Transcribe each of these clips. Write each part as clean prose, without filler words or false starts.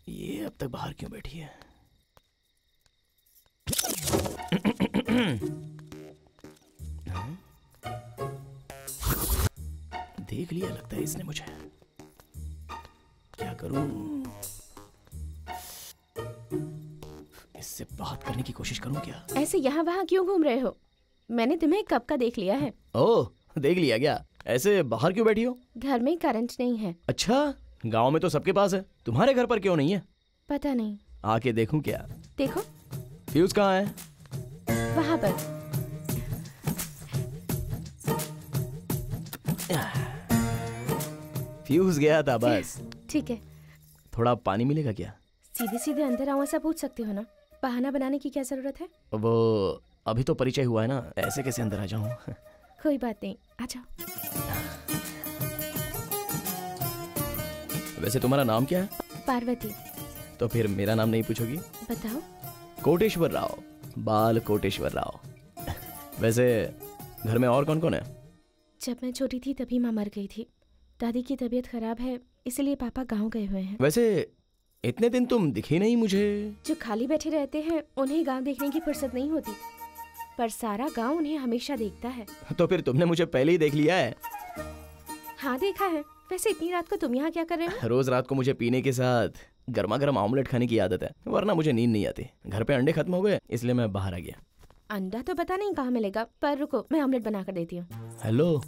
ये अब तक बाहर क्यों बैठी है? देख लिया लगता है इसने मुझे। क्या करूं? इससे बात करने की कोशिश करूं क्या? ऐसे यहाँ वहाँ क्यों घूम रहे हो? मैंने तुम्हें कब का देख लिया है। ओह, देख लिया क्या? ऐसे बाहर क्यों बैठी हो? घर में करंट नहीं है। अच्छा, गांव में तो सबके पास है, तुम्हारे घर पर क्यों नहीं है? पता नहीं। आके देखूं क्या? देखो। फ्यूज कहाँ है? वहाँ पर। फ्यूज गया था बस। ठीक है। थोड़ा पानी मिलेगा क्या? सीधे सीधे अंदर आओ ऐसा पूछ सकते हो ना, बहाना बनाने की क्या जरूरत है? वो अभी तो परिचय हुआ है ना, ऐसे कैसे अंदर आ जाऊं? कोई बात नहीं, आ जाओ। वैसे तुम्हारा नाम क्या है? पार्वती। तो फिर मेरा नाम नहीं पूछोगी? बताओ। कोटेश्वर राव, बाल कोटेश्वर राव। वैसे घर में और कौन कौन है? जब मैं छोटी थी तभी माँ मर गई थी। दादी की तबीयत खराब है, इसलिए पापा गांव गए हुए हैं। वैसे इतने दिन तुम दिखी नहीं मुझे। जो खाली बैठे रहते हैं उन्हें गांव देखने की फुर्सत नहीं होती, पर सारा गांव उन्हें हमेशा देखता है। तो फिर तुमने मुझे पहले ही देख लिया है? हाँ देखा है। वैसे इतनी रात को तुम यहाँ क्या कर रहे हो? रोज रात को मुझे पीने के साथ गर्मा गर्म ऑमलेट खाने की आदत है, वरना मुझे नींद नहीं आती। घर पे अंडे खत्म हो गए इसलिए मैं बाहर आ गया। अंडा तो पता नहीं कहाँ मिलेगा, पर रुको मैं ऑमलेट बना कर देती हूँ। हेलो,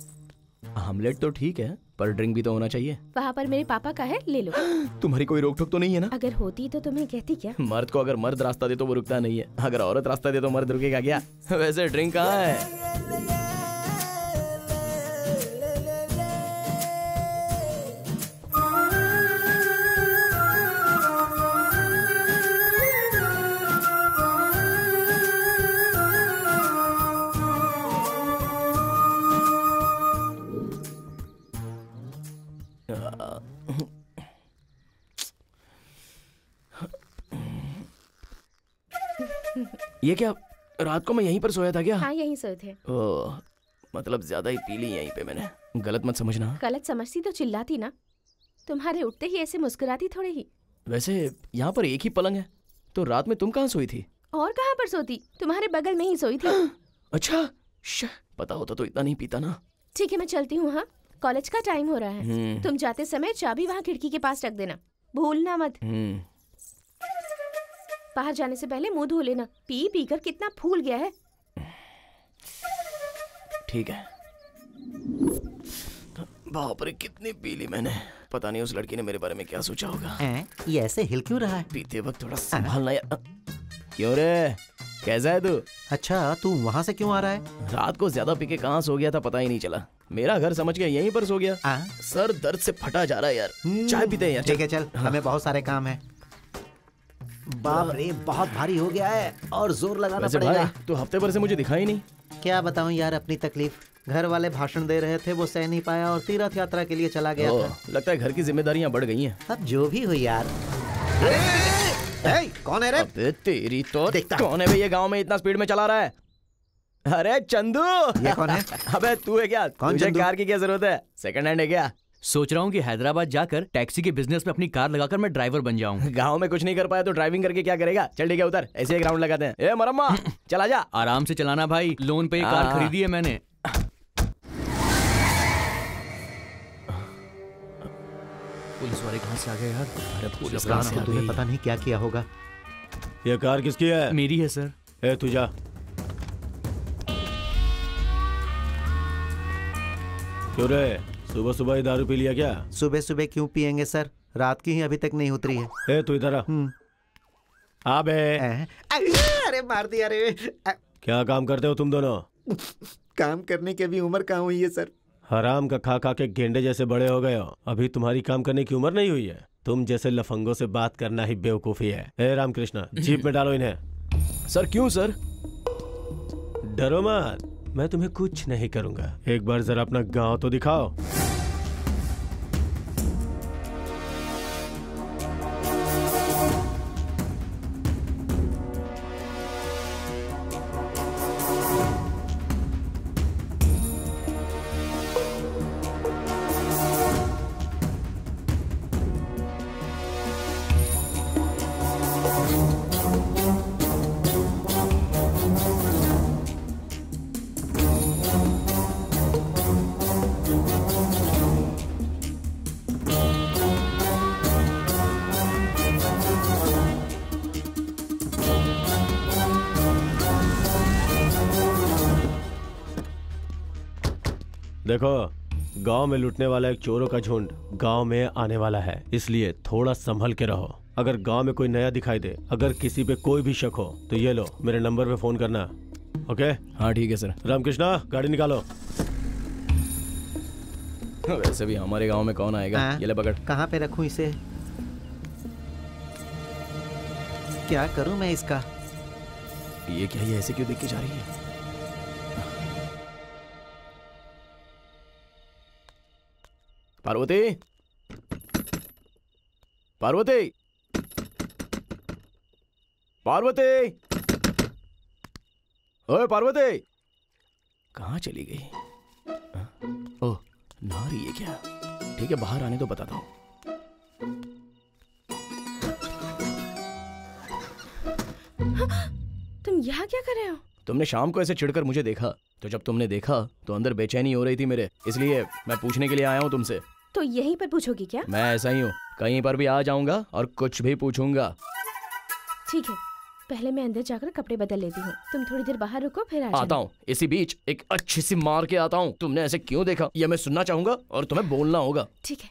ऑमलेट तो ठीक है पर ड्रिंक भी तो होना चाहिए। वहाँ पर मेरे पापा का है, ले लो। तुम्हारी कोई रोक टोक तो नहीं है ना? अगर होती तो तुम्हें कहती क्या? मर्द को अगर मर्द रास्ता दे तो वो रुकता नहीं है, अगर औरत रास्ता दे तो मर्द रुकेगा क्या? वैसे ड्रिंक कहाँ है? ये क्या, रात को मैं यहीं पर सोया था क्या? हाँ यहीं सोए थे। ओह, मतलब ज्यादा ही पी ली यहीं पे मैंने, गलत मत समझना। गलत समझती तो चिल्लाती ना, तुम्हारे उठते ही ऐसे मुस्कुराती थोड़े ही। वैसे यहाँ पर एक ही पलंग है, तो रात में तुम कहाँ सोई थी? और कहाँ पर सोती, तुम्हारे बगल में ही सोई थी। अच्छा, पता होता तो इतना नहीं पीता ना। ठीक है मैं चलती हूँ। हाँ, कॉलेज का टाइम हो रहा है। तुम जाते समय चाबी वहाँ खिड़की के पास रख देना, भूलना मत। बाहर जाने से पहले मुंह धो लेना, पी पी कर कितना फूल गया है। ठीक है। बाप रे, कितनी पी ली मैंने। पता नहीं उस लड़की ने मेरे बारे में क्या सोचा होगा। ये ऐसे हिल क्यों रहा है? पीते वक्त थोड़ा संभालना यार। क्यों रे, कैसा है तू? अच्छा, तू वहाँ से क्यों आ रहा है? रात को ज्यादा पी के कहाँ सो गया था पता ही नहीं चला। मेरा घर समझ के यहीं पर सो गया। सर दर्द से फटा जा रहा है यार। चाय पीते हैं यार। ठीक है चल, हमें बहुत सारे काम है। बाप रे, बहुत भारी हो गया है और जोर लगाना पड़ेगा। तो हफ्ते भर से मुझे दिखा ही नहीं। क्या बताऊं यार अपनी तकलीफ। घर वाले भाषण दे रहे थे, वो सह नहीं पाया और तीर्थ यात्रा के लिए चला गया था। लगता है घर की जिम्मेदारियां बढ़ गई हैं। अब जो भी हो यार। कौन है रे? अबे तेरी तो कौन है भैया, गांव में इतना स्पीड में चला रहा है? अरे चंदू। ये कौन है? अबे तू है क्या? तुझे कार की क्या जरूरत है? सेकंड हैंड है क्या? सोच रहा हूँ कि हैदराबाद जाकर टैक्सी के बिजनेस में अपनी कार लगाकर मैं ड्राइवर बन जाऊँ। गांव में कुछ नहीं कर पाया तो ड्राइविंग करके क्या करेगा? चल ठीक है उतर, ऐसे एक राउंड लगाते हैं। ए मरम्मा, चला जा। आराम से चलाना भाई, लोन पे ये कार खरीदी है मैंने। पुलिस वाले कहाँ से आ गए यार? अरे पुलिस कहाँ से? तुम्हें पता नहीं क्या किया होगा। ये कार किसकी है? मेरी है सर। ए तू जा। क्यों रे, सुबह सुबह ही दारू पी लिया क्या? सुबह सुबह क्यों पियेंगे सर, रात की ही अभी तक नहीं उतरी है। ए तू इधर आ। बे अरे मार दिया रे। क्या काम करते हो तुम दोनों? काम करने की अभी उम्र कहाँ हुई है सर। हराम का खा खा के गेंडे जैसे बड़े हो गए हो, अभी तुम्हारी काम करने की उम्र नहीं हुई है। तुम जैसे लफंगों से बात करना ही बेवकूफी है। ए रामकृष्णा, जीप में डालो इन्हें। सर क्यों सर? डरो मत, मैं तुम्हें कुछ नहीं करूंगा। एक बार जरा अपना गांव तो दिखाओ। देखो, गांव में लूटने वाला एक चोरों का झुंड गांव में आने वाला है, इसलिए थोड़ा संभल के रहो। अगर गांव में कोई नया दिखाई दे, अगर किसी पे कोई भी शक हो तो ये लो, मेरे नंबर पे फोन करना। ओके? हाँ ठीक है सर। रामकृष्णा, गाड़ी निकालो। वैसे भी हमारे गांव में कौन आएगा। हाँ? ये ले पकड़। कहाँ पे रखूं इसे? क्या करूं मैं इसका? ये क्या, ये ऐसे क्यों देख के जा रही है? पार्वती, पार्वती, पार्वती, ओए पार्वती, कहाँ चली गई? ओह, नहा रही है क्या? ठीक है, बाहर आने तो बताता हूँ। तुम यहाँ क्या कर रहे हो? तुमने शाम को ऐसे चिढ़कर मुझे देखा, तो जब तुमने देखा तो अंदर बेचैनी हो रही थी मेरे, इसलिए मैं पूछने के लिए आया हूँ तुमसे। तो यहीं पर पूछोगी क्या? मैं ऐसा ही हूँ, कहीं पर भी आ जाऊंगा और कुछ भी पूछूंगा। ठीक है, पहले मैं अंदर जाकर कपड़े बदल लेती हूँ। तुम थोड़ी देर बाहर रुको, फिर आ आता जाना। हूँ, इसी बीच एक अच्छी सी मार के आता हूँ। तुमने ऐसे क्यों देखा, यह मैं सुनना चाहूंगा और तुम्हें बोलना होगा। ठीक है।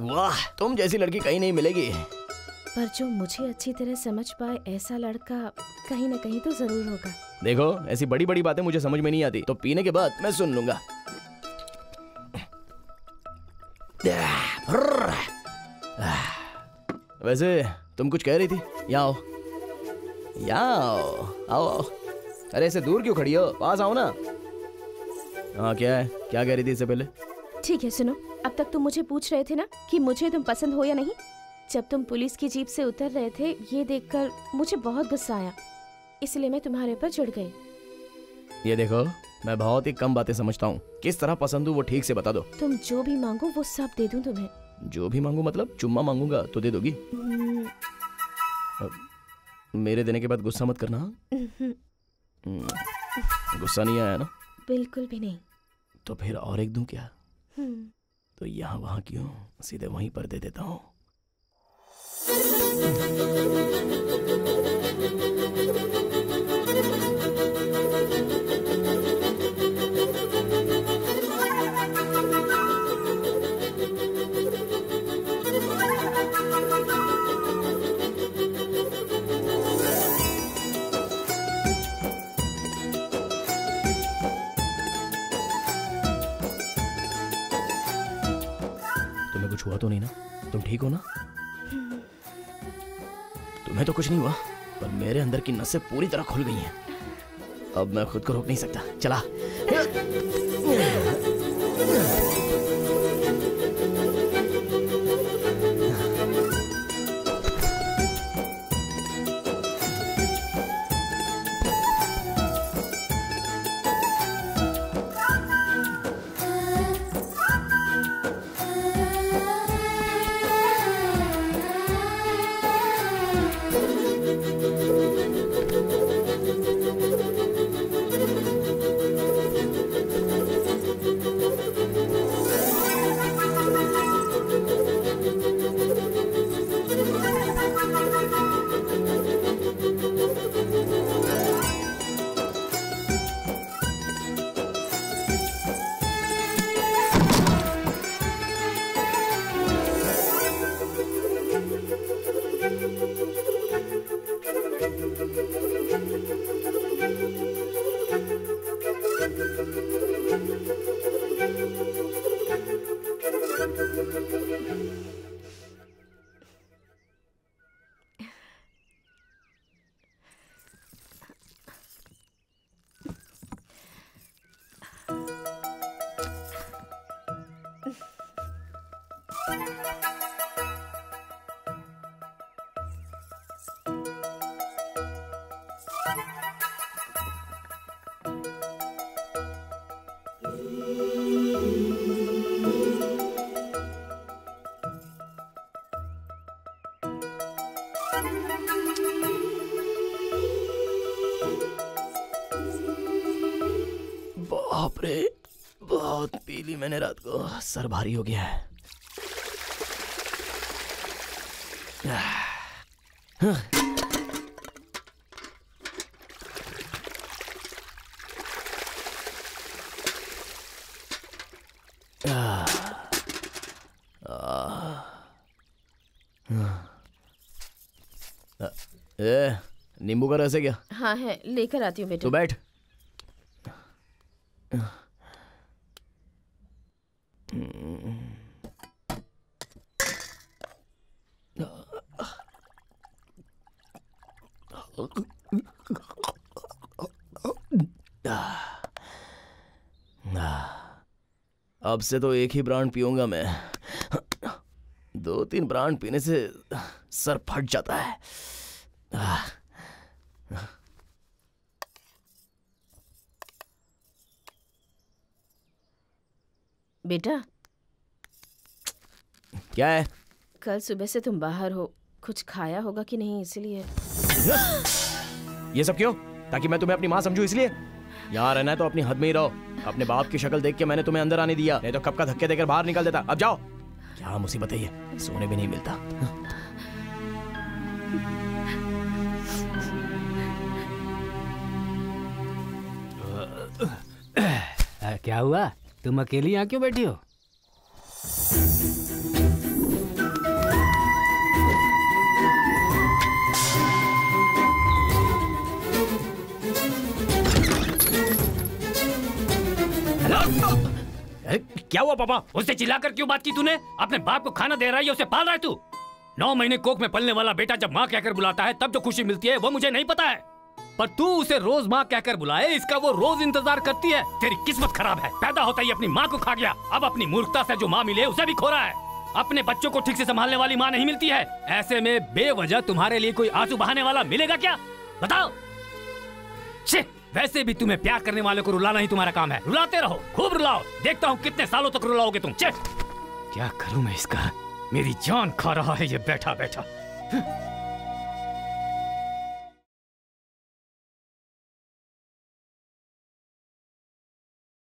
वाह, तुम जैसी लड़की कहीं नहीं मिलेगी। पर जो मुझे अच्छी तरह समझ पाए ऐसा लड़का कहीं न कहीं तो जरूर होगा। देखो, ऐसी बड़ी बड़ी बातें मुझे समझ में नहीं आती, तो पीने के बाद मैं सुन लूंगा। वैसे तुम कुछ कह रही थी? यहाँ आओ, यहाँ आओ, आओ आओ। अरे ऐसे दूर क्यों खड़ी हो, पास आओ ना। हाँ क्या है, क्या कह रही थी इससे पहले? ठीक है, सुनो। अब तक तुम मुझे पूछ रहे थे ना कि मुझे तुम पसंद हो या नहीं। जब तुम पुलिस की जीप से उतर रहे थे, ये देखकर मुझे बहुत गुस्सा आया, इसलिए मैं तुम्हारे ऊपर चिढ़ गई। ये देखो, मैं बहुत ही कम बातें समझता हूँ। किस तरह पसंद हूँ वो ठीक से बता दो। तुम जो भी मांगो वो सब दे दूं तुम्हें। जो भी मांगू मतलब? चुम्मा मांगूंगा तो दे दोगी? मेरे देने के बाद गुस्सा मत करना। गुस्सा नहीं आया ना? बिल्कुल भी नहीं। तो फिर और एक दूं क्या? तो यहाँ वहाँ क्यों, सीधे वहीं पर दे देता हूँ। तुम्हें कुछ हुआ तो नहीं ना? तुम ठीक हो ना? तुम्हें तो कुछ नहीं हुआ, पर मेरे अंदर की नसें पूरी तरह खुल गई हैं। अब मैं खुद को रोक नहीं सकता। चला। बाप रे, बहुत पी ली मैंने रात को, सर भारी हो गया है। नींबू का रस है क्या? हाँ है, लेकर आती हूँ बेटा। तो बैठ। अब से तो एक ही ब्रांड पीऊंगा मैं। 2-3 ब्रांड पीने से सर फट जाता है। बेटा क्या है? कल सुबह से तुम बाहर हो, कुछ खाया होगा कि नहीं, इसलिए। ये सब क्यों? ताकि मैं तुम्हें अपनी माँ समझूं इसलिए? यहाँ रहना है तो अपनी हद में ही रहो। अपने बाप की शक्ल देख के मैंने तुम्हें अंदर आने दिया, नहीं तो कब का धक्के देकर बाहर निकाल देता। अब जाओ। क्या मुसीबत है ये, सोने भी नहीं मिलता। क्या हुआ, तुम अकेली यहाँ क्यों बैठी हो? क्या हुआ पापा? उससे चिल्लाकर क्यों बात की तूने? अपने बाप को खाना दे रहा है, उसे पाल रहा है तू। 9 महीने कोख में पलने वाला बेटा जब माँ कहकर बुलाता है तब जो खुशी मिलती है वो मुझे नहीं पता है, पर तू उसे रोज माँ कहकर बुलाए इसका वो रोज इंतजार करती है। तेरी किस्मत खराब है, पैदा होता ही अपनी माँ को खा गया, अब अपनी मूर्खता से जो माँ मिले उसे भी खो रहा है। अपने बच्चों को ठीक से संभालने वाली माँ नहीं मिलती है, ऐसे में बेवजह तुम्हारे लिए कोई आंसू बहाने वाला मिलेगा क्या? बताओ। वैसे भी तुम्हें प्यार करने वाले को रुलाना ही तुम्हारा काम है, रुलाते रहो, खूब रुलाओ, देखता हूँ कितने सालों तक रुलाओगे तुम। क्या करूं मैं इसका, मेरी जान खा रहा है ये बैठा बैठा।